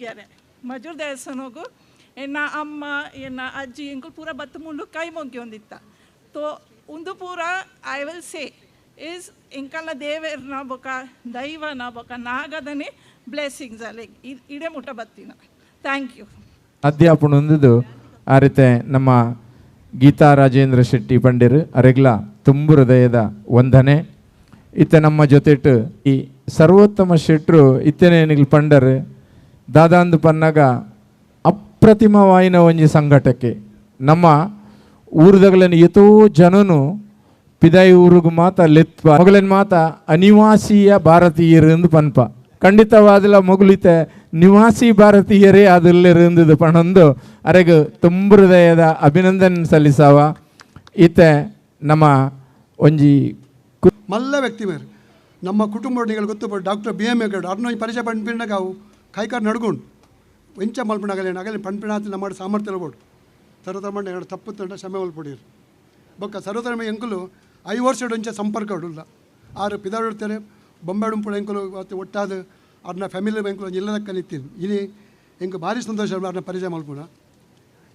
ಹೋಗ್ಯಾರೆ majeure ದೇವಸ್ಥಾನಗೂ ಎನ್ನ ಅಮ್ಮ ಎನ್ನ ಅಜ್ಜಿ ಇಂಕುಲ್ ಪೂರ ಬತ್ತು ಮುಳ್ಳು ಕೈ ಮೊಗ್ಗಿ ಒಂದಿತ್ತ ತೋ ಒಂದು ಪೂರ ಐ ವಿಲ್ ಸೇ ಈಸ್ ಇಂಕಲ್ನ ದೇವೇರ್ನ ಬೊಕ ದೈವನ ಬೊಕ ನಾಗದನೆ ಬ್ಲೆಸ್ಸಿಂಗ್ಸ್ ಅಲ್ಲಿ ಇಡೇ ಮುಟ್ಟ ಬತ್ತಿನ ಥ್ಯಾಂಕ್ ಯು ಅಧ್ಯಾಪನ ಹೊಂದಿದ್ದು ಆ ರೀತಿ ನಮ್ಮ ಗೀತಾ ರಾಜೇಂದ್ರ ಶೆಟ್ಟಿ ಪಂಡಿರು ಅರೆಗ್ಲ ತುಂಬು ಹೃದಯದ ವಂದನೆ ಇತ್ತ ನಮ್ಮ ಜೊತೆಟ್ಟು ಈ ಸರ್ವೋತ್ತಮ ಶೆಟ್ರು ಇತ್ತನೇನಿಗೆ ಪಂಡರು ದಾದಾಂದು ಪನ್ನಾಗ ಅಪ್ರತಿಮವಾಯಿನ ಒಂಜಿ ಸಂಘಟಕ್ಕೆ ನಮ್ಮ ಊರದಗಳನ್ನು ಎತೋ ಜನನು ಪಿದಾಯಿ ಊರಿಗೂ ಮಾತ ಲೆತ್ಪ ಮೊಗಲಿನ ಮಾತ ಅನಿವಾಸಿಯ ಭಾರತೀಯರು ಎಂದು ಪನ್ಪ ಖಂಡಿತವಾದಲ ಮೊಗಲಿತೆ ನಿವಾಸಿ ಭಾರತೀಯರೇ ಅದಲ್ಲಿರುವುದು ಪಣೊಂದು ಅರೆಗೆ ತುಂಬ ಹೃದಯದ ಅಭಿನಂದನೆ ಸಲ್ಲಿಸಾವ ಈತೆ ನಮ್ಮ ಒಂಜಿ ಮಲ್ಲ ವ್ಯಕ್ತಿ ಮೇರೆ ನಮ್ಮ ಕುಟುಂಬಗಳು ಗೊತ್ತು ಡಾಕ್ಟರ್ ಬಿ ಎಮ್ ಎಗೌಡ ಅವ್ರನ್ನ ಪರಿಚಯ ಪಂಪಿನಾಗ ಅವು ಕೈಕಾರು ನಡ್ಕೊಂಡು ವೆಂಚ ಮಲ್ಪಣಾಗಲೇನು ಆಗಲಿ ಪಂಪಿನಾತ ನಮ್ಮ ಸಾಮರ್ಥ್ಯ ಬೋಡು ಸರ್ವಧರ್ಮ ಎರಡು ತಪ್ಪು ತಂಡ ಶ್ರಮೆ ಒಲ್ಪಡಿರು ಬೊಕ್ಕ ಸರ್ವಧರ್ಮ ಎಂಕುಲು 5 ವರ್ಷ ಒಂಚ ಸಂಪರ್ಕ ಉಡುಲ್ಲ ಆರು ಪಿದಾಡ್ತಾರೆ ಬೊಂಬೆಡುಂಪುಳ ಎಂಕುಲು ಒಟ್ಟಾದ ಅವ್ರನ್ನ ಫ್ಯಾಮಿಲಿ ಎಂಕುಲು ಇಲ್ಲದಕ್ಕ ನಿಂತೀನಿ ಇಲ್ಲಿ ಎಂಕು ಭಾರಿ ಸಂತೋಷ ಅವ್ರನ್ನ ಪರಿಚಯ ಮಲ್ಪುಣ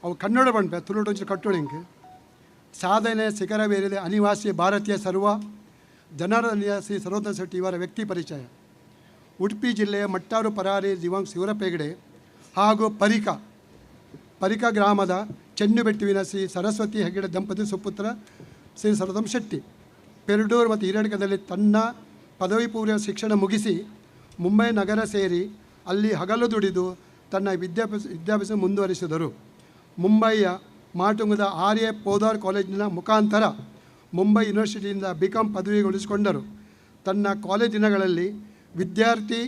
ಅವು ಕನ್ನಡ ಬಂಡ್ಪೆ ತುಳುಟು ಒಂಚ ಕಟ್ಟೋಳು ಎಂಕು ಸಾಧನೆ ಶಿಖರವೇರಿದೆ ಅನಿವಾಸಿ ಭಾರತೀಯ ಸರ್ವ ಜನರ ನಿವಾಸಿ ಸರ್ವೋತ್ತಮ ಶೆಟ್ಟಿ ಇವರ ವ್ಯಕ್ತಿ ಪರಿಚಯ ಉಡುಪಿ ಜಿಲ್ಲೆಯ ಮಟ್ಟಾರು ಪರಾರಿ ದಿವಂಗ್ ಶಿವರಪ್ಪ ಹೆಗಡೆ ಹಾಗೂ ಪರಿಕ ಗ್ರಾಮದ ಚೆನ್ನುಬೆಟ್ಟುವಿನ ಶ್ರೀ ಸರಸ್ವತಿ ಹೆಗಡೆ ದಂಪತಿ ಸುಪುತ್ರ ಶ್ರೀ ಸರ್ವೋತ್ತಮ ಶೆಟ್ಟಿ ಪೆರ್ಡೂರು ಮತ್ತು ಹಿರೇಡ್ಕದಲ್ಲಿ ತನ್ನ ಪದವಿ ಪೂರ್ವ ಶಿಕ್ಷಣ ಮುಗಿಸಿ ಮುಂಬೈ ನಗರ ಸೇರಿ ಅಲ್ಲಿ ಹಗಲು ದುಡಿದು ತನ್ನ ವಿದ್ಯಾಭ್ಯಾಸ ಮುಂದುವರಿಸಿದರು. ಮುಂಬೈಯ ಮಾಟುಂಗದ ಆರ್ಯ ಪೋದಾರ್ ಕಾಲೇಜಿನ ಮುಖಾಂತರ ಮುಂಬೈ ಯೂನಿವರ್ಸಿಟಿಯಿಂದ ಬಿಕಾಂ ಪದವಿಗೊಳಿಸಿಕೊಂಡರು. ತನ್ನ ಕಾಲೇಜ್ ದಿನಗಳಲ್ಲಿ ವಿದ್ಯಾರ್ಥಿ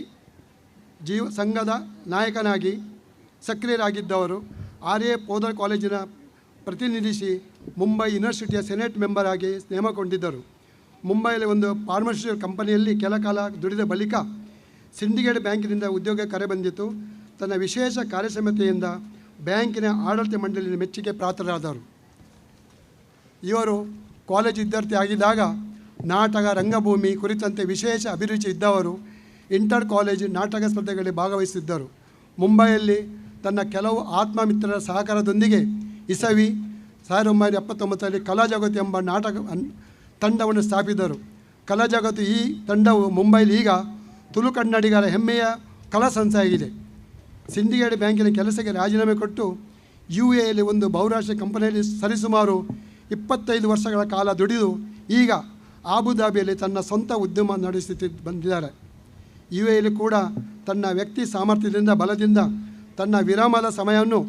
ಸಂಘದ ನಾಯಕನಾಗಿ ಸಕ್ರಿಯರಾಗಿದ್ದವರು. ಆರ್ಯ ಪೋದಾರ್ ಕಾಲೇಜಿನ ಪ್ರತಿನಿಧಿಸಿ ಮುಂಬೈ ಯೂನಿವರ್ಸಿಟಿಯ ಸೆನೆಟ್ ಮೆಂಬರ್ ಆಗಿ ನೇಮಕೊಂಡಿದ್ದರು. ಮುಂಬೈಯಲ್ಲಿ ಒಂದು ಫಾರ್ಮಸ್ಯೂಟಿಕಲ್ ಕಂಪನಿಯಲ್ಲಿ ಕೆಲ ಕಾಲ ದುಡಿದ ಬಳಿಕ ಸಿಂಡಿಕೇಟ್ ಬ್ಯಾಂಕಿನಿಂದ ಉದ್ಯೋಗ ಕರೆ ಬಂದಿತು. ತನ್ನ ವಿಶೇಷ ಕಾರ್ಯಕ್ಷಮತೆಯಿಂದ ಬ್ಯಾಂಕಿನ ಆಡಳಿತ ಮಂಡಳಿಯ ಮೆಚ್ಚುಗೆ ಪಾತ್ರರಾದರು. ಇವರು ಕಾಲೇಜು ವಿದ್ಯಾರ್ಥಿ ಆಗಿದ್ದಾಗ ನಾಟಕ, ರಂಗಭೂಮಿ ಕುರಿತಂತೆ ವಿಶೇಷ ಅಭಿರುಚಿ ಇದ್ದವರು. ಇಂಟರ್ ಕಾಲೇಜ್ ನಾಟಕ ಸ್ಪರ್ಧೆಗಳಲ್ಲಿ ಭಾಗವಹಿಸಿದ್ದರು. ಮುಂಬೈಯಲ್ಲಿ ತನ್ನ ಕೆಲವು ಆತ್ಮಮಿತ್ರರ ಸಹಕಾರದೊಂದಿಗೆ ಇಸವಿ 1979ರಲ್ಲಿ ಕಲಾಜಗತ್ತು ಎಂಬ ನಾಟಕ ತಂಡವನ್ನು ಸ್ಥಾಪಿಸಿದರು. ಕಲಾಜಗತ್ತು ಈ ತಂಡವು ಮುಂಬೈಲಿ ಈಗ ತುಳು ಕನ್ನಡಿಗರ ಹೆಮ್ಮೆಯ ಕಲಾ ಸಂಸ್ಥೆಯಾಗಿದೆ. ಸಿಂಡಿಕೇಟ್ ಬ್ಯಾಂಕಿನ ಕೆಲಸಕ್ಕೆ ರಾಜೀನಾಮೆ ಕೊಟ್ಟು UAEಯಲ್ಲಿ ಒಂದು ಬಹುರಾಷ್ಟ್ರೀಯ ಕಂಪನಿಯಲ್ಲಿ ಸರಿಸುಮಾರು 25 ವರ್ಷಗಳ ಕಾಲ ದುಡಿದು ಈಗ ಆಬುಧಾಬಿಯಲ್ಲಿ ತನ್ನ ಸ್ವಂತ ಉದ್ಯಮ ನಡೆಸುತ್ತಿ ಬಂದಿದ್ದಾರೆ. UAEಯಲ್ಲಿ ಕೂಡ ತನ್ನ ವ್ಯಕ್ತಿ ಸಾಮರ್ಥ್ಯದಿಂದ ಬಲದಿಂದ ತನ್ನ ವಿರಾಮದ ಸಮಯವನ್ನು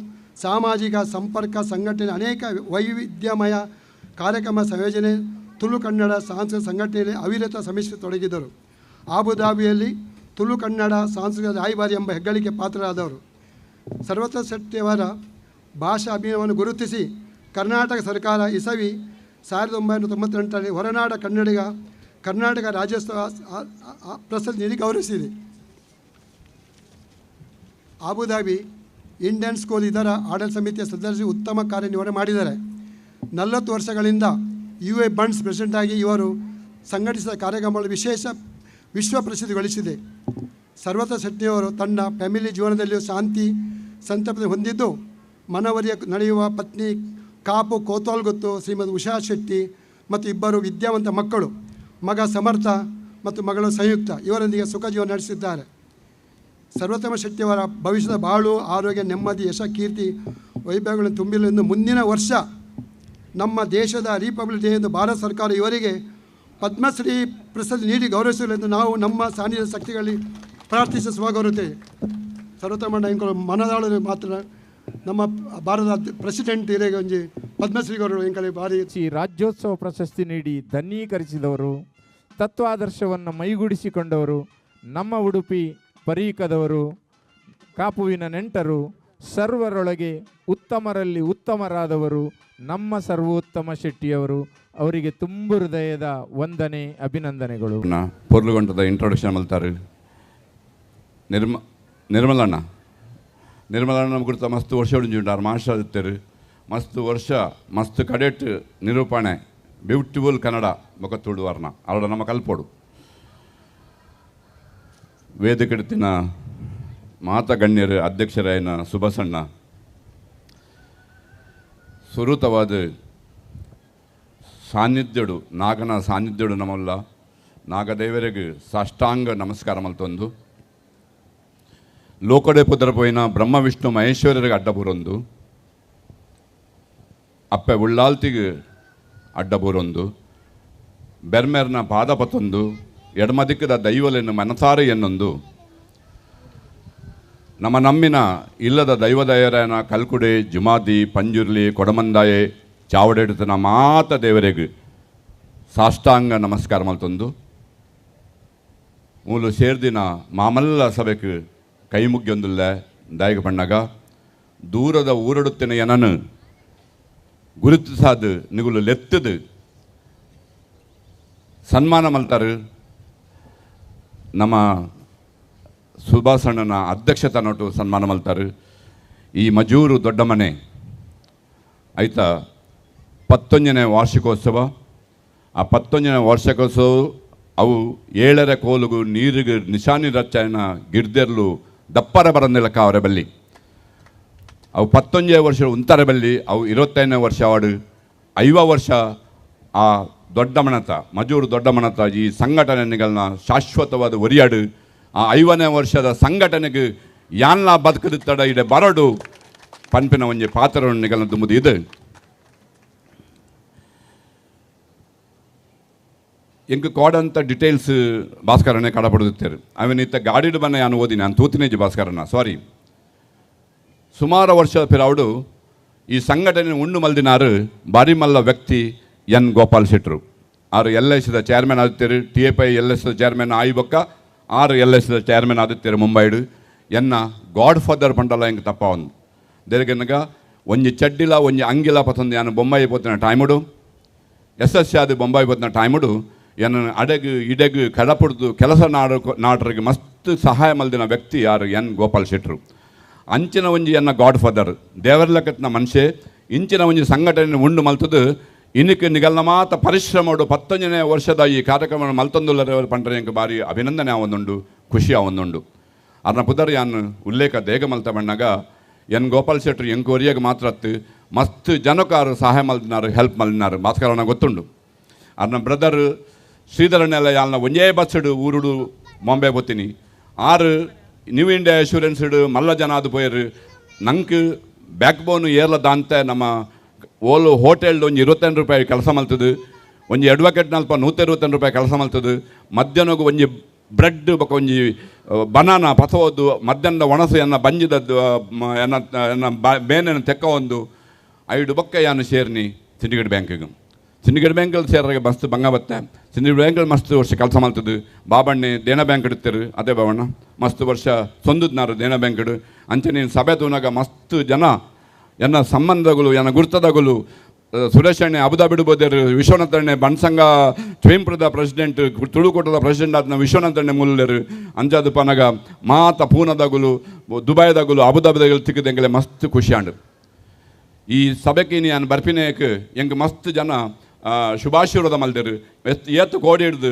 ಸಾಮಾಜಿಕ ಸಂಪರ್ಕ ಸಂಘಟನೆ, ಅನೇಕ ವೈವಿಧ್ಯಮಯ ಕಾರ್ಯಕ್ರಮ ಸಂಯೋಜನೆ, ತುಳು ಕನ್ನಡ ಸಾಂಸ್ಕೃತಿಕ ಸಂಘಟನೆಯಲ್ಲಿ ಅವಿರತ ಶ್ರಮಿಸಿ ತೊಡಗಿದರು. ಆಬುಧಾಬಿಯಲ್ಲಿ ತುಳು ಕನ್ನಡ ಸಾಂಸ್ಕೃತಿಕ ರಾಯಭಾರಿ ಎಂಬ ಹೆಗ್ಗಳಿಕೆ ಪಾತ್ರರಾದವರು. ಸರ್ವೋತ್ತಮ ಶೆಟ್ಟಿಯವರ ಭಾಷಾ ಅಭಿನಯವನ್ನು ಗುರುತಿಸಿ ಕರ್ನಾಟಕ ಸರ್ಕಾರ ಇಸವಿ 1998ರಲ್ಲಿ ಹೊರನಾಡ ಕನ್ನಡಿಗ ಕರ್ನಾಟಕ ರಾಜ್ಯೋತ್ಸವ ಪ್ರಶಸ್ತಿ ನೀಡಿ ಗೌರವಿಸಿದೆ. ಆಬುಧಾಬಿ ಇಂಡಿಯನ್ ಸ್ಕೂಲ್ ಇದರ ಆಡಳಿತ ಸಮಿತಿಯ ಸದಸ್ಯರು ಉತ್ತಮ ಕಾರ್ಯನಿರ್ವಹಣೆ ಮಾಡಿದ್ದಾರೆ. 40 ವರ್ಷಗಳಿಂದ UA ಬಂಡ್ಸ್ ಪ್ರೆಸಿಡೆಂಟ್ ಆಗಿ ಇವರು ಸಂಘಟಿಸಿದ ಕಾರ್ಯಕ್ರಮಗಳು ವಿಶ್ವ ಪ್ರಸಿದ್ಧಿಗೊಳಿಸಿದೆ. ಸರ್ವೋತ್ತಮ ಶೆಟ್ಟಿಯವರು ತನ್ನ ಫ್ಯಾಮಿಲಿ ಜೀವನದಲ್ಲಿಯೂ ಶಾಂತಿ ಸಂತೃಪ್ತಿ ಹೊಂದಿದ್ದು ಮನವರಿಯ ನಡೆಯುವ ಪತ್ನಿ ಕಾಪು ಕೋತ್ವಾಲ್ಗೊತ್ತು ಶ್ರೀಮತಿ ಉಷಾ ಶೆಟ್ಟಿ ಮತ್ತು 2 ವಿದ್ಯಾವಂತ ಮಕ್ಕಳು, ಮಗ ಸಮರ್ಥ ಮತ್ತು ಮಗಳು ಸಂಯುಕ್ತ ಇವರೊಂದಿಗೆ ಸುಖ ಜೀವನ ನಡೆಸಿದ್ದಾರೆ. ಸರ್ವೋತ್ತಮ ಶೆಟ್ಟಿಯವರ ಭವಿಷ್ಯದ ಬಾಳು, ಆರೋಗ್ಯ, ನೆಮ್ಮದಿ, ಯಶ, ಕೀರ್ತಿ, ವೈಭವಗಳನ್ನು ತುಂಬಿಲ್ಲ ಎಂದು ಮುಂದಿನ ವರ್ಷ ನಮ್ಮ ದೇಶದ ರಿಪಬ್ಲಿಕ್ ಡೇ ಎಂದು ಭಾರತ ಸರ್ಕಾರ ಇವರಿಗೆ ಪದ್ಮಶ್ರೀ ಪ್ರಶಸ್ತಿ ನೀಡಿ ಗೌರವಿಸಲು ಎಂದು ನಾವು ನಮ್ಮ ಸಾನ್ನಿಧ್ಯ ಶಕ್ತಿಗಳಲ್ಲಿ ಪ್ರಾರ್ಥಿಸಿ ಸ್ವಗೌರವತೆ. ಸರ್ವೋತ್ತಮ ಮನದಾಳು ಮಾತ್ರ ನಮ್ಮ ಭಾರತದ ಪ್ರೆಸಿಡೆಂಟ್ ಹಿರೇಗೆ ಒಂಜಿ ಪದ್ಮಶ್ರೀ ಗೌರವ ಎಂಕಲೆ ಭಾರಿ ರಾಜ್ಯೋತ್ಸವ ಪ್ರಶಸ್ತಿ ನೀಡಿ ಧನ್ಯೀಕರಿಸಿದವರು, ತತ್ವಾದರ್ಶವನ್ನು ಮೈಗೂಡಿಸಿಕೊಂಡವರು, ನಮ್ಮ ಉಡುಪಿ ಪರೀಕದವರು, ಕಾಪುವಿನ ನೆಂಟರು, ಸರ್ವರೊಳಗೆ ಉತ್ತಮರಲ್ಲಿ ಉತ್ತಮರಾದವರು ನಮ್ಮ ಸರ್ವೋತ್ತಮ ಶೆಟ್ಟಿಯವರು. ಅವರಿಗೆ ತುಂಬ ಹೃದಯದ ವಂದನೆ, ಅಭಿನಂದನೆಗಳು. ಪೊರ್ಲುಗೊಂಡದ ಇಂಟ್ರೊಡಕ್ಷನ್ ಮಲ್ತಾರೆ ನಿರ್ಮಲಣ್ಣ ನಮ್ಮ ಕುರಿತ ಮಸ್ತ್ ವರ್ಷ ಉಳಿಂಜುಂಟಾರು ಮಾಸ್ಟರ್ ಮಸ್ತ್ ವರ್ಷ ಮಸ್ತ್ ಕಡೆಟ್ ನಿರೂಪಣೆ ಬ್ಯೂಟಿಫುಲ್ ಕನ್ನಡ ಬೊಕ ತುಳು ವರ್ಣ ಅವರ ನಮ್ಮ ಕಲ್ಪೋಡು ವೇದಿಕೆಡ್ತಿನ ಮಾತಗಣ್ಯರು ಅಧ್ಯಕ್ಷರಾಯನ ಸುಬಸಣ್ಣ ಸುರೂತವಾದ ಸಾನ್ನಿಧ್ಯಡು ನಾಗನ ಸಾನ್ನಿಧ್ಯಡು ನಮ್ಮಲ್ಲ ನಾಗದೇವರಿಗೆ ಸಾಷ್ಟಾಂಗ ನಮಸ್ಕಾರ ಮಲ್ತೊಂದು ಲೋಕಡೆ ಪುದರಪೋಯಿನ ಬ್ರಹ್ಮ ವಿಷ್ಣು ಮಹೇಶ್ವರರಿಗೆ ಅಡ್ಡಬೂರೊಂದು ಅಪ್ಪೆ ಉಳ್ಳಾಲ್ತಿಗೆ ಅಡ್ಡಬೂರೊಂದು ಬೆರ್ಮೆರ್ನ ಪಾದಪತ್ತೊಂದು ಎಡಮದಿಕ್ಕದ ದೈವಲೆನ್ನು ಮನಸಾರೆ ಎನ್ನೊಂದು ನಮ್ಮ ನಮ್ಮಿನ ಇಲ್ಲದ ದೈವದಯರನ ಕಲ್ಕುಡೆ ಜುಮಾದಿ ಪಂಜುರ್ಲಿ ಕೊಡಮಂದಾಯೆ ಚಾವಡೆಡುತ್ತನ ಮಾತ ದೇವರಿಗೆ ಸಾಷ್ಟಾಂಗ ನಮಸ್ಕಾರ ಮಲ್ತೊಂದು ಮೂಲು ಸೇರ್ದಿನ ಮಾಮಲ್ಲ ಸಭೆಗೆ ಕೈ ಮುಗ್ಯೊಂದುಲ್ಲ ದಾಯಿಗೆ ಪಣ್ಣಗ ದೂರದ ಊರಡುತ್ತಿನ ಏನನು ಗುರುತಿಸಾದು ನಿಗುಲು ಲೆತ್ತದು ಸನ್ಮಾನ ಮಲ್ತಾರೆ ನಮ್ಮ ಸುಭಾಸಣ್ಣನ ಅಧ್ಯಕ್ಷತೆ ನೋಟು ಸನ್ಮಾನ ಮಲ್ತಾರೆ ಈ ಮಜೂರು ದೊಡ್ಡ ಮನೆ ಆಯ್ತಾ 11ನೇ ವಾರ್ಷಿಕೋತ್ಸವ ಆ 11ನೇ ವಾರ್ಷಿಕೋತ್ಸವ ಅವು 7ರ ಕೋಲುಗು ನೀರಿಗೆ ನಿಶಾನಿ ರಚನ ಗಿರ್ದೆರ್ಲು ದಪ್ಪರ ಬರಂದಿಲ್ಲಕ ಅವರ ಬಲ್ಲಿ ಅವು 11ನೇ ವರ್ಷ ಉಂತಾರೆ ಬಲ್ಲಿ ಅವು 25ನೇ ವರ್ಷ ಆಡು 5 ವರ್ಷ ಆ ದೊಡ್ಡ ಮಣತ ಮಜೂರು ದೊಡ್ಡ ಮಣತ ಈ ಸಂಘಟನೆಗಳನ್ನ ಶಾಶ್ವತವಾದ ಒರಿಯಾಡು ಆ 5ನೇ ವರ್ಷದ ಸಂಘಟನೆಗೆ ಯಾನ್ಲ ಬದುಕದ ತಡ ಇಡೆ ಬರಡು ಪಂಪಿನ ಒಂಜಿ ಪಾತ್ರಗಳನ್ನ ತುಂಬುದು ಇದು ಎಂಕ್ ಕೋಡಂತ ಡೀಟೇಲ್ಸ್ ಭಾಸ್ಕರನೇ ಕಡಪಡುತ್ತಾರೆ ಅವನಿತ್ತ ಗಾಡಿಡು ಬನ್ನ ನಾನು ಓದಿ ನಾನು ತೂತಿನೇಜಿ ಭಾಸ್ಕರನ ಸಾರಿ ಸುಮಾರು ವರ್ಷ ಪಿರಾವುಡು ಈ ಸಂಘಟನೆ ಉಂಡು ಮಲ್ದಿನಾರು ಬಾರಿ ಮಲ್ಲ ವ್ಯಕ್ತಿ ಎನ್ ಗೋಪಾಲ್ ಶೆಟ್ರು ಆರು LICದ ಚೇರ್ಮನ್ ಆದಿತ್ಯರು TFI LICದ ಚೇರ್ಮನ್ ಆಯ್ಬೊಕ್ಕ 6 LICದ ಚೇರ್ಮನ್ ಆದಿತ್ಯರು ಮುಂಬೈಡು ಎನ್ನ ಗಾಡ್ ಫಾದರ್ ಪಂಡಲ್ಲ ಹೆಂಗೆ ತಪ್ಪ ಒಂದು ದೇರ್ಗೆನಗ ಒಂಜಿ ಚಡ್ಡಿಲ ಒಂಜಿ ಅಂಗಿಲ ಪತ್ತೊಂದು ನಾನು ಬೊಂಬಾಯಿ ಪೋತಿನ ಟೈಮುಡು SSC ಆದ ಬೊಂಬಾಯಿ ಪೋತಿನ ಟೈಮುಡು ಎನ್ನ ಅಡೆಗು ಇಡೆಗು ಕಡಪುಡ್ದು ಕೆಲಸ ನಾಟರಿಗೆ ಮಸ್ತ್ ಸಹಾಯ ಮಲ್ದಿನ ವ್ಯಕ್ತಿ ಯಾರು ಎನ್ ಗೋಪಾಲ್ ಶೆಟ್ರು ಅಂಚಿನ ಒಂಜಿ ಎನ್ನ ಗಾಡ್ ಫಾದರ್ ದೇವರ್ಲಕತ್ನ ಮನುಷ್ಯ ಇಂಚಿನ ಒಂಜಿ ಸಂಘಟನೆ ಉಂಡು ಮಲ್ತದು ಇನ್ನಕ್ಕೆ ನಿಗಲ್ನ ಮಾತ ಪರಿಶ್ರಮಡು 11ನೇ ವರ್ಷದ ಈ ಕಾರ್ಯಕ್ರಮ ಮಲ್ತೊಂದುಲ್ಲರವರು ಪಂಡ್ರೆ ಎಂಕ ಬಾರಿ ಅಭಿನಂದನೆ ಆವೊಂದುಂಡು ಖುಷಿ ಆವೊಂದುಂಡು ಅರ್ನ ಪುದರ್ ಯಾನ್ ಉಲ್ಲೇಖ ದೇಗ ಮಲ್ತ ಬಣ್ಣಗ ಎನ್ ಗೋಪಾಲ್ ಶೆಟ್ರು ಎಂಕ್ ಒರಿಯಾಗ ಮಾತ್ರ ಮಸ್ತ್ ಜನಕಾರು ಸಹಾಯ ಮಲ್ದಿನಾರು ಹೆಲ್ಪ್ ಮಲ್ದಿನಾರು ಭಾಸ್ಕರನ ಗೊತ್ತುಂಡು ಅರ್ನ ಬ್ರದರ್ ಶ್ರೀಧರನೆಲ್ಲ ಯಾಲ್ನ ಒಂಜೇ ಬಸ್ಸಡು ಊರುಡು ಬಾಂಬೆ ಬತ್ತೀನಿ 6 ನ್ಯೂ ಇಂಡಿಯಾ ಇನ್ಶೂರೆನ್ಸ್ಡು ಮಲ್ಲ ಜನ ಅದು ಪೋಯರು ನಂಗೆ ಬ್ಯಾಕ್ ಬೋನು ಏರ್ಲದ ಅಂತ ನಮ್ಮ ಓಲು ಹೋಟೆಲ್ದು ಒಂಜಿ 25 ರೂಪಾಯಿ ಕೆಲಸ ಮಲ್ತದು ಒಂಜಿ ಅಡ್ವೊಕೇಟ್ನಲ್ಪ 120 ರೂಪಾಯಿ ಕೆಲಸ ಮಲ್ತದು ಮಧ್ಯಾಹ್ನಗೂ ಒಂಜಿ ಬ್ರೆಡ್ ಬೊಕ ಒಂಜಿ ಬನಾನಾ ಪಸವದ್ದು ಮಧ್ಯಾಹ್ನದ ಒಣಸು ಎನ್ನ ಬಂಜಿದದ್ದು ಎನ್ನ ಬೇನೆನ ತೆಕ್ಕ ಒಂದು 5 ಬೊಕ್ಕ ಯಾನು ಶೇರ್ನಿ ಸಿಂಡಿಕೇಟ್ ಬ್ಯಾಂಕಿಗೆ ಸಿಂಡಿಕೇಟ್ ಬ್ಯಾಂಕಲ್ಲಿ ಸೇರಾಗ ಮಸ್ತ್ ಬಂಗ ಬತ್ತೆ ಸಿಂಡಿಕೇಟ್ ಬ್ಯಾಂಕಲ್ಲಿ ಮಸ್ತ್ ವರ್ಷ ಕೆಲಸ ಮಾಡ್ತದ್ದು ಬಾಬಣ್ಣೆ ದೇನ ಬ್ಯಾಂಕ್ ಇಡ್ತಾರೆ ಅದೇ ಬಾಬಣ್ಣ ಮಸ್ತ್ ವರ್ಷ ಸೊಂದದ್ನಾರು ದೇನ ಬ್ಯಾಂಕ್ ಇಡು ಅಂಚನೆ ಸಭೆ ತೂನಾಗ ಮಸ್ತ್ ಜನ ಎನ್ನ ಸಂಬಂಧಗಳು ಎನ್ನ ಗುರ್ತದಗಳು ಸುರೇಶ್ ಅಣ್ಣೆ ಅಬುದಾಬಿಡು ಬೋದೇರು ವಿಶ್ವನಾಥ್ ಅಣ್ಣೆ ಬಣ್ಸಂಗ ಚ್ವೇಂಪುರದ ಪ್ರೆಸಿಡೆಂಟ್ ತುಳುಕೋಟದ ಪ್ರೆಸಿಡೆಂಟ್ ಆದ್ನ ವಿಶ್ವನಾಥ್ ಅಣ್ಣೆ ಮೂಲರು ಅಂಜಾದು ಪನಗ ಮಾತ ಪೂನದಗುಲು ದುಬೈದಗುಲು ಅಬುದಾಬಿದಗಳು ತಿಕ್ಕದಂಗೆಲೆ ಮಸ್ತ್ ಖುಷಿಯಾಂಡು ಈ ಸಭೆಗೆ ನಾನು ಬರ್ಪಿನೇಕ್ ಎಂಗೆ ಮಸ್ತ್ ಜನ ಶುಭಾಶೀರ್ವಾದ ಮಲ್ದಿರು ಏತ್ತು ಕೋಡಿ ಹಿಡ್ದು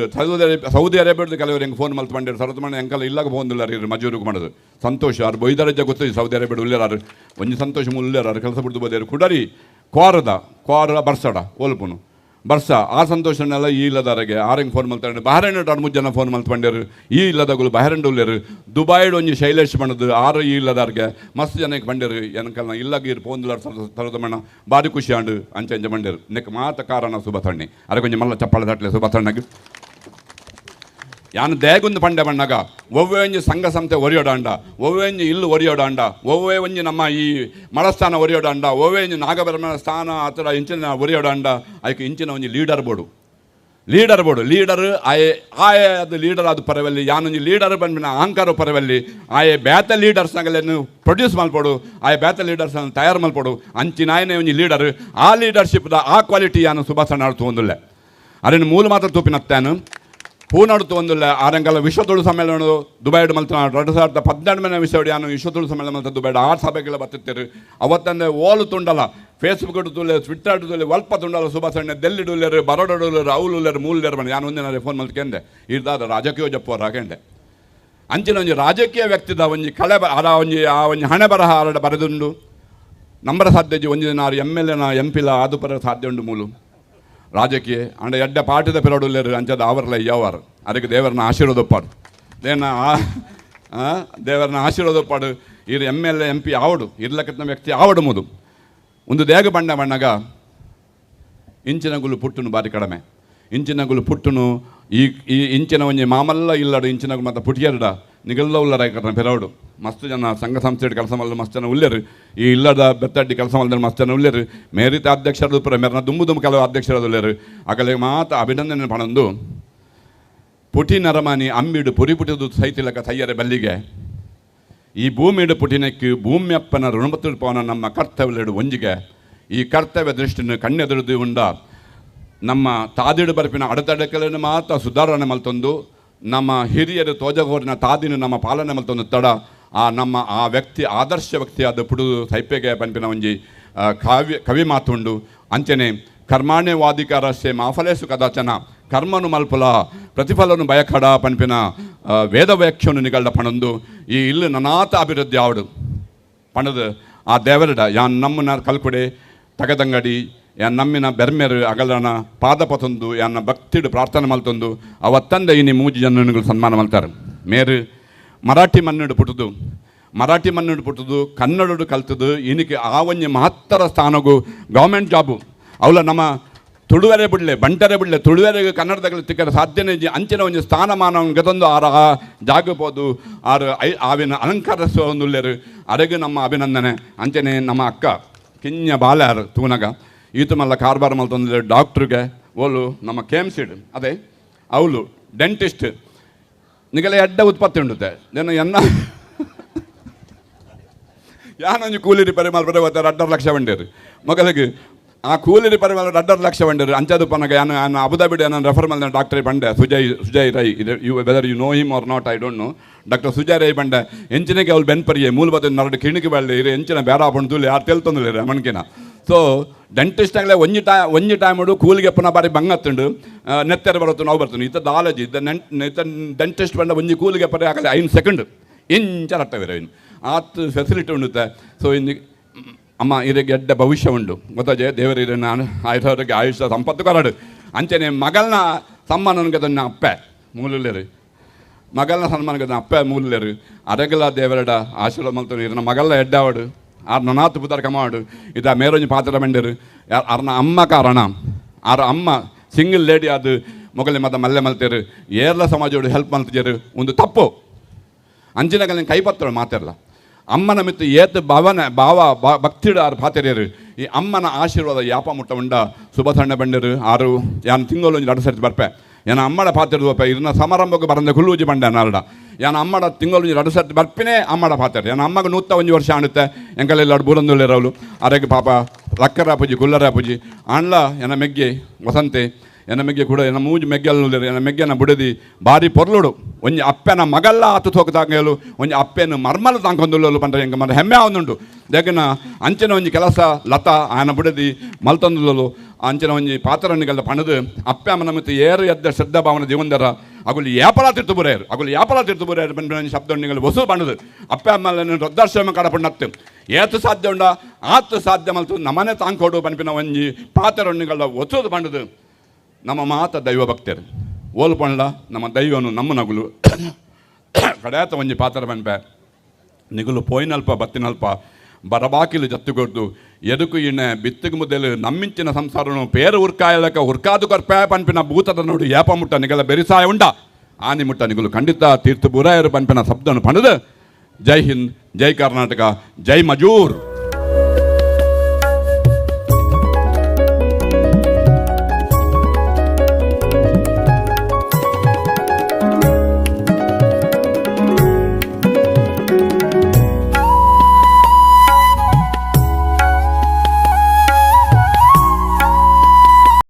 ಸೌದಿ ಅರೇಬಿಡ್ದು ಕೆಲವರು ಹೆಂಗೆ ಫೋನ್ ಮಲ್ತು ಬಂದಿರು ಸರತ್ ಮನೆ ಎಂಕಲ್ಲ ಇಲ್ಲಾಗ ಬಂದಿಲ್ಲಾರ ಇರು ಮಜೂರಿಗೆ ಮಾಡೋದು ಸಂತೋಷ ಅವ್ರು ಬೊಯ್ದರಜ್ಜ ಗೊತ್ತು ಸೌದಿ ಅರೇಬಿಡ್ ಉಳ್ಳೇರಾರು ಒಂಜಿ ಸಂತೋಷ ಮುಲ್ಲೇರಾರು ಕೆಲಸ ಬಿಡ್ದು ಬೋದೇರು ಕುಡರಿ ಕ್ವಾರ ಬರ್ಸಡ ಓಲ್ಪುನು ಬರ್ಸ ಆ ಸಂತೋಷನೆಲ್ಲ ಈ ಇಲ್ಲದಾರಿಗೆ ಆರಂಗೆ ಫೋನ್ ಮಲ್ತಾರೆ ಬಹರೇನ್ 2-3 ಜನ ಫೋನ್ ಮಲ್ತು ಬಂದಿರು ಈ ಇಲ್ಲದಗಳು ಬಹರೇನ್ ಉಳ್ಳೇರು ದುಬೈಡ್ ಒಂಜಿ ಶೈಲೇಶ್ ಮಾಡೋದು 6 ಈ ಇಲ್ಲದಾರ್ಗೆ ಮಸ್ತ್ ಜನಕ್ಕೆ ಬಂದಿರು ಏನಕಲ್ಲ ಇಲ್ಲಾಗ ಇರು ಪೋಂದುಲಾರ ತರದ ಮಣ್ಣ ಬಾರಿ ಖುಷಿ ಆಂಡು ಅಂಚೆ ಬಂದಿರು ನೆಕ್ ಮಾತ ಕಾರಣ ಸುಬಸಣ್ಣಿ ಅದಕ್ಕೆ ಕೊಂಚ ಮಲ್ಲ ಚಪ್ಪಾಳೆ ತಟ್ಲೆ ಸುಬಸಣ್ಣಗೆ ಯಾನು ದೇಗುಂದು ಪಂಡೆ ಬಣ್ಣಗ ಒವ್ವೇ ಒಂಜಿ ಸಂಘ ಸಂಸ್ಥೆ ಒರಿಯೋಡಾಂಡ ಒವ್ವೇ ಒಂಜಿ ಇಲ್ಲು ಒರಿಯೋಡಾಂಡ ಒವ್ವೇ ಒಂಜಿ ನಮ್ಮ ಈ ಮಳಸ್ಥಾನ ಒರಿಯೋಡಾಂಡ ಒವ್ವೇ ಒಂಜಿ ನಾಗಬ್ರಹ್ಮಣ ಸ್ಥಾನ ಆತರ ಇಂಚಿನ ಒರಿಯೋಡಾಂಡ ಅದಕ್ಕೆ ಇಂಚಿನ ಒಂಜಿ ಲೀಡರ್ ಬೋರ್ಡು ಲೀಡರ್ ಆಯೆ ಅದು ಲೀಡರ್ ಅದು ಪರವಲ್ಲಿ ಯಾನೊಂಜಿ ಲೀಡರ್ ಬಂದ್ಬಿನ ಅಹಂಕಾರ ಪರವಲ್ಲಿ ಆಯೆ ಬ್ಯಾತ ಲೀಡರ್ಸ್ನಾಗಲೇನು ಪ್ರೊಡ್ಯೂಸ್ ಮಲ್ಪೋಡು ಆಯೆ ಬ್ಯಾತ ಲೀಡರ್ಸ್ನ ತಯಾರು ಮಲ್ಪೋಡು ಅಂಚಿನ ಆಯನೇ ಒಂಜಿ ಲೀಡರ್ ಆ ಲೀಡರ್ಶಿಪ್ದ ಆ ಕ್ವಾಲಿಟಿ ಯಾನು ಸುಭಾಷಣ ಆಡ್ತು ಒಂದಿಲ್ಲ ಅದನ್ನು ಮೂಲ ಮಾತ್ರ ತೂಪಿನತ್ತಾನು ಪೂನಾಡ್ತು ಒಂದಿಲ್ಲ ಆರಂಗಲ್ಲ ವಿಶ್ವತುಳು ಸಮ್ಮೇಳನ ದುಬೈಡ್ ಮಲ್ತ 2012 ವಿಶ್ವಡಿಯಾನು ವಿಶ್ವತುಳು ಸಮ್ಮೇಳನ ಮಲ್ತ ದುಬೈಡ್ 6 ಸಭೆಗಳ ಬತ್ತಿರ್ತೀರು ಅವತ್ತಂದ್ರೆ ಓಲು ತುಂಡಲ್ಲ ಫೇಸ್ಬುಕ್ ತುಲೆ ಟ್ವಿಟ್ಟರ್ ತುಲೆ ಒಲ್ಪ ತುಂಡಲ್ಲ ಸುಭಾಷಣ್ಣ ದೆಲ್ಲಿಡುಲ್ಲೇರು ಬರೋಡುಲ್ಲೇರು ಅವಲುಲ್ಲೇರು ಮೂಲೇರು ಬಂದು ಯಾನು ಒಂದಿನ ಫೋನ್ ಮಲ್ತ್ಕೆಂಡೆ ಇರ್ದಾದ ರಾಜಕೀಯ ಜಪ್ಪವ್ರು ಹಾಕೆಂಡೆ ಅಂಚಿನ ಒಂಜಿ ರಾಜಕೀಯ ವ್ಯಕ್ತಿದ ಒಂಜಿ ಕಳೆ ಆ ಒಂಜಿ ಹಣೆ ಬರಹ ಆರಡ ಬರೆದುಂಡು ನಂಬರ ಸಾಧ್ಯಜಿ ಒಂಜಿ ನಾರು MLA MP ಆದು ಪರ ಸಾಧ್ಯ ಉಂಡು ಮೂಲು ರಾಜಕೀಯ ಅಂಡ ಎಡ್ಡ ಪಾಠದ ಪಿರಡುಲ್ಲೇರು ಅಂಚದ ಆವರ್ಲ ಯಾವಾರು ಅದಕ್ಕೆ ದೇವರನ್ನ ಆಶೀರ್ವಾದಪ್ಪಾಡು ದೇವರನ್ನ ಆಶೀರ್ವಾದಪ್ಪಾಡು ಇರು MLA MP ಆವಡು ಇರ್ಲಕತ್ನ ವ್ಯಕ್ತಿ ಆವಡು ಮುದು ಒಂದು ದೇಗ ಬಣ್ಣಗ ಇಂಚಿನಗುಲು ಪುಟ್ಟುನು ಬಾರಿ ಕಡಿಮೆ ಇಂಚಿನಗುಲು ಪುಟ್ಟುನು ಈ ಇಂಚಿನ ಒಂಜಿ ಮಾಮಲ್ಲ ಇಲ್ಲಡು ಇಂಚಿನಗು ಮತ್ತು ಪುಟಿಯರ್ಡ ನಿಗಲ್ಲ ಉಲ್ಲರ ಕರ್ನ ಪೆರವಡು ಮಸ್ತ್ ಜನ ಸಂಘ ಸಂಸ್ಥೆಡ್ ಕೆಲಸ ಮಾಡಲು ಮಸ್ತ್ ಜನ ಉಲ್ಲೇರು ಈ ಇಲ್ಲದ ಬೆತ್ತಡ್ಡಿ ಕೆಲಸ ಮಾಡಿದ್ರೆ ಮಸ್ತ್ ಜನ ಉಲ್ಲೇರು ಮೇರಿತ ಅಧ್ಯಕ್ಷರದು ಪುರ ಮೇರನ ದುಂಬು ಕೆಲವು ಅಧ್ಯಕ್ಷರದು ಉಲ್ಲೇರು ಆಗಲೇ ಮಾತ ಅಭಿನಂದನೆ ಪಣಂದು ಪುಟಿ ನರಮಾನಿ ಅಂಬಿಡು ಪುರಿ ಪುಟಿದು ಸೈತಿಲಕ ಸಯ್ಯರೆ ಬಲ್ಲಿಗೆ ಈ ಭೂಮಿಡು ಪುಟಿನಕ್ಕೆ ಭೂಮಿಯಪ್ಪನ ಋಣಮತ್ತು ಪವನ ನಮ್ಮ ಕರ್ತವ್ಯಲೆಡು ಒಂಜಿಗೆ ಈ ಕರ್ತವ್ಯ ದೃಷ್ಟಿನ ಕಣ್ಣೆದುರುದು ಉಂಡ ನಮ್ಮ ತಾದಿಡು ಬರಪಿನ ಅಡೆತಡೆಗಳನ್ನು ಮಾತ್ರ ಸುಧಾರಣೆ ಮಲ್ತೊಂದು ನಮ್ಮ ಹಿರಿಯರು ತೋಜಗೋರಿನ ತಾದಿನ ನಮ್ಮ ಪಾಲನೆ ಮಲ್ತೊಂದು ತಡ ಆ ವ್ಯಕ್ತಿ ಆದರ್ಶ ವ್ಯಕ್ತಿ ಅದು ಪುಡುದು ಸೈಪೆಗೆ ಪಂಪಿನ ಒಂಜಿ ಕವಿ ಮಾತುಂಡು ಅಂಚನೆ ಕರ್ಮಾಣ್ಯವಾಧಿಕಾರಸ್ಯ ಮಾಫಲೇಸು ಕದಾಚನ ಕರ್ಮನು ಮಲ್ಪುಲ ಪ್ರತಿಫಲನು ಬಯಕಡ ಪಂಪಿನ ವೇದ ವ್ಯಾಖ್ಯನು ನಿಗಳ್ಳ ಪಣಂದು ಈ ಇಲ್ಲು ನನಾತ ಅಭಿವೃದ್ಧಿ ಆವಡು ಪಣದು ಆ ದೇವರಡ ಯಾನ್ ನಮ್ಮನ್ನ ಕಲ್ಕುಡೆ ತಗದಂಗಡಿ ಯಾನ್ ನಮ್ಮಿನ ಬೆರ್ಮೆರು ಅಗಲನ ಪಾದಪತೊಂದು ಯಾನ್ನ ಭಕ್ತಿಡು ಪ್ರಾರ್ಥನೆ ಮಲ್ತೊಂದು ಅವತ್ತಂದ ಇನಿ ಮೂಜಿ ಜನಗಳು ಸನ್ಮಾನ ಮಲ್ತಾರೆ ಮೇರು ಮರಾಠಿ ಮಣ್ಣಿಡು ಪುಟ್ಟದು ಕನ್ನಡಡು ಕಲ್ತದು ಇನಿಗೆ ಆ ಒಂಜಿ ಮಹತ್ತರ ಸ್ಥಾನಗೂ ಗೌರ್ಮೆಂಟ್ ಜಾಬು ಅವಳ ನಮ್ಮ ತುಳುವೆರೆ ಬಿಡಲೆ ಬಂಟರೆ ಬಿಡಲೆ ತುಳುವೆರೆಗೆ ಕನ್ನಡದಲ್ಲಿ ತಿಕ್ಕರೆ ಸಾಧ್ಯನೇ ಅಂಚಿನ ಒಂಜಿ ಸ್ಥಾನಮಾನ ಗದೊಂದು ಆ ಜಾಗಬೋದು ಆವಿನ ಅಲಂಕಾರ ಒಂದುಲ್ಲೇರು ಅರೆಗೆ ನಮ್ಮ ಅಭಿನಂದನೆ ಅಂಚನೆ ನಮ್ಮ ಅಕ್ಕ ಕಿಂಜ ಬಾಲ್ಯಾರು ತೂನಗ ಈತ ಮಲ್ಲ ಕಾರ್ಬಾರ್ ಮಲ್ತೊಂದು ಡಾಕ್ಟ್ರಿಗೆ ಓಲು ನಮ್ಮ KMC ಅದೇ ಅವಳು ಡೆಂಟಿಸ್ಟ್ ನಿಗಲ ಎಡ್ಡ ಉತ್ಪತ್ತಿ ಉಂಡುತ್ತೆ ನಾನು ಯಾನೊಂದು ಕೂಲಿ ರಿಪೇರಿ ಮಲ್ಪರೆ 2.5 ಲಕ್ಷ ಬಂಡೇರು ಮಗಳಿಗೆ ಆ ಕೂಲಿ ರಿಪೇರಿ ಮಲ್ 2.5 ಲಕ್ಷ ಬಂಡೇರು ಅಂಚದು ಪನಗ ನಾನು ಅಬುದಾಬಿಡ್ ನಾನು ರೆಫರ್ ಮಾಡಿದ doctor Bande Sujay Rai whether you know him or not I don't know doctor Sujay Rai Bande ಎಂಚಿನಗೆ ಅವಳು ಬೆನ್ಪರಿಯೇ ಮೂಲಭೂತ ನರಡು ಕಿಣಿಕೆ ಬೆಳ್ಳಿ ಇರು ಎಂಚಿನ ಬೇಡ ಬಂದು ಯಾರು ತೆಲ್ತೊಂದಿಲ್ಲ ಮಣ್ಕಿನ ಸೊ ಡೆಂಟಿಸ್ಟ್ ಆಗಲೇ ಒಂಜಿ ಟೈಮಡು ಕೂಲಿಗೆ ಪುನಃ ಬಾರಿ ಬಂಗತ್ತುಂಡು ನೆತ್ತೆರೆ ಬರುತ್ತು ನಾವು ಬರ್ತೀನಿ ಇತ್ತ ದಾಲಜಿ ಇತ್ತ ಡೆಂಟಿಸ್ಟ್ ಬಂದ ಒಂಜಿ ಕೂಲಿಗೆ ಪರಿ ಆಗಲೇ 5 ಸೆಕೆಂಡ್ ಇಂಚ ರಟ್ಟವಿರ ಇನ್ನು ಆತು ಫೆಸಿಲಿಟಿ ಉಂಡುತ್ತೆ ಸೊ ಇನ್ನು ಅಮ್ಮ ಇರಿಗೆ ಎಡ್ಡ ಭವಿಷ್ಯ ಉಂಡು ಗೊತ್ತಾಜೆ ದೇವರಿಗೆ ನಾನು ಆಯುಧರಿಗೆ ಆಯುಷ್ಯ ಸಂಪತ್ತು ಕೊರಡು ಅಂಚನೆ ಮಗಳನ್ನ ಸನ್ಮಾನಗೆ ಅದನ್ನು ಅಪ್ಪೆ ಮೂಲರು ಮಗಳನ್ನ ಸನ್ಮಾನಗೆ ಅಪ್ಪೆ ಮೂಲರು ಅರಗಲ ದೇವರಡ ಆಶೀರ್ವಾದ ಮಲ್ತಾರೆ ಇದನ್ನ ಮಗಳ ಎಡ್ಡಾವಡು ಆರ್ನ ನಾತು ಪುತ್ತಾರ ಕಮಾಡು ಇದ ಮೇರೊಂಜಿ ಪಾತ್ರ ಬಂಡರು ಅರ್ನ ಅಮ್ಮ ಕಾರಣ ಆರ ಅಮ್ಮ ಸಿಂಗಲ್ ಲೇಡಿ ಅದು ಮೊಗಲೆ ಮತ ಮಲ್ಲೆ ಮಲ್ತೇರು ಏರ್ಲ ಸಮಾಜೋಡು ಹೆಲ್ಪ್ ಮಲ್ತಿಜರು ಒಂದು ತಪ್ಪು ಅಂಚಿನಗಲಿನ ಕೈಪತ್ರ ಮಾತಾರಲ್ಲ ಅಮ್ಮನ ಮಿತ್ತು ಏತ್ ಭಕ್ತಿಡು ಆರು ಪಾತೆರಿಯರು ಈ ಅಮ್ಮನ ಆಶೀರ್ವಾದ ಯಾಪ ಮುಟ್ಟ ಉಂಡ ಸುಬಸಣ್ಣ ಬಂಡರು ಆರು ಯಾನು ತಿಂಗಳು ಒಂದು 2 ಸರ್ತಿ ಬರ್ಪೆ ಯಾನ ಅಮ್ಮಡ ಪಾತಿರ್ದಪ್ಪ ಇದನ್ನ ಸಮಾರಂಭಕ್ಕೆ ಬರಂದ ಕುಲ್ಲೂಜಿ ಬಂಡೆ ನಾರಡ ಯಾನ ಅಮ್ಮಡ ತಿಂಗಳು 2 ಸರ್ತಿ ಬರ್ಪಿನೇ ಅಮ್ಮಡ ಪಾತ್ರೆ ಯಾನ ಅಮ್ಮಗ 101 ವರ್ಷ ಆಣುತ್ತೆ ಎಂಕಲೆಲ್ಲ ಬೂರಂದುಲ್ಲಿರವಳು ಅರೆಗೆ ಪಾಪ ಲಕ್ಕರ ಪೂಜಿ ಕುಲ್ಲರ ಪೂಜಿ ಆಣ್ಲ ಎನ ಮೆಗ್ಗೆ ವಸಂತೆ ಎನ ಮೆಗ್ಗೆ ಕೂಡ ಎನ ಮೂಜಿ ಮೆಗ್ಗೆಲ್ಲ ಎನ ಮೆಗ್ಗೆನ ಬುಡದಿ ಬಾರಿ ಪೊರ್ಲುಡು ಒಂಜಿ ಅಪ್ಪೆನ ಮಗಲ್ಲ ಹತ್ತು ತೋಕದಾಗಲು ಒಂಜಿ ಅಪ್ಪೆನ ಮರ್ಮಲು ತಾಂಕೊಂದುಲ್ಲಲು ಬಂದ್ರೆ ಹೆಂಗೆ ಮರ ಹೆಮ್ಮೆ ಆವೊಂದುಂಡು ದೇಗನ ಅಂಚನ ಒಂಜಿ ಕೆಲಸ ಲತಾ ಆಯನ ಬುಡದಿ ಮಲ್ತೊಂದುಲ್ಲಲು ಅಂಚನ ಒಂಜಿ ಪಾತ್ರನಿಗೆಲ್ಲ ಪಣದು ಅಪ್ಪೆ ಅಮ್ಮನ ಮತ್ತು ಏರು ಎದ್ದ ಶ್ರದ್ಧಾ ಭಾವನ ಜೀವಂದರ ಅಗುಲು ಯಾಪಲ ತಿರ್ತು ಬುರೇರು ಬಂದ ಶಬ್ದ ನಿಗಲು ವಸು ಬಣ್ಣದು ಅಪ್ಪೆ ಅಮ್ಮನ ವೃದ್ಧಾಶ್ರಮ ಕಡಪಣ್ಣತ್ತು ಏತು ಸಾಧ್ಯ ಉಂಡ ಆತು ಸಾಧ್ಯ ಮಲ್ತು ನಮ್ಮನೆ ತಾಂಕೋಡು ಪನ್ಪಿನ ಒಂಜಿ ಪಾತ್ರನಿಗಳ ಒಸೋದು ಬಣ್ಣದು ನಮ್ಮ ಮಾತ ದೈವ ಭಕ್ತರು ಓಲು ಪಣ್ಣ ನಮ್ಮ ದೈವನು ನಮ್ಮ ನಗುಲು ಕಡೆಯಾತ ಒಂಜಿ ಪಾತ್ರ ಬನ್ಪೆ ನಿಗುಲು ಪೋಯ್ನಲ್ಪ ಬತ್ತಿನಲ್ಪ ಬರಬಾಕಿಲು ಜತ್ತುಗೊಡ್ದು ಎದುಕು ಇಣ್ಣೆ ಬಿತ್ತಿಗೆ ಮುದ್ದೆಲು ನಮ್ಮಿಂಚಿನ ಸಂಸಾರನು ಪೇರು ಉರ್ಕಾಯಲಕ ಉರ್ಕಾದು ಕೊರ್ಪೆ ಪನ್ಪಿನ ಭೂತದ ನೋಡಿ ಏಪ ಮುಟ್ಟ ನಿಗಲ ಬೆರಿಸಾಯ ಉಂಡ ಆನಿ ಮುಟ್ಟ ನಿಗುಲು ಖಂಡಿತ ತೀರ್ಥ ಬುರಾಯರು ಪನ್ಪಿನ ಶಬ್ದನು ಪಣದು ಜೈ ಹಿಂದ್ ಜೈ ಕರ್ನಾಟಕ ಜೈ ಮಜೂರ್.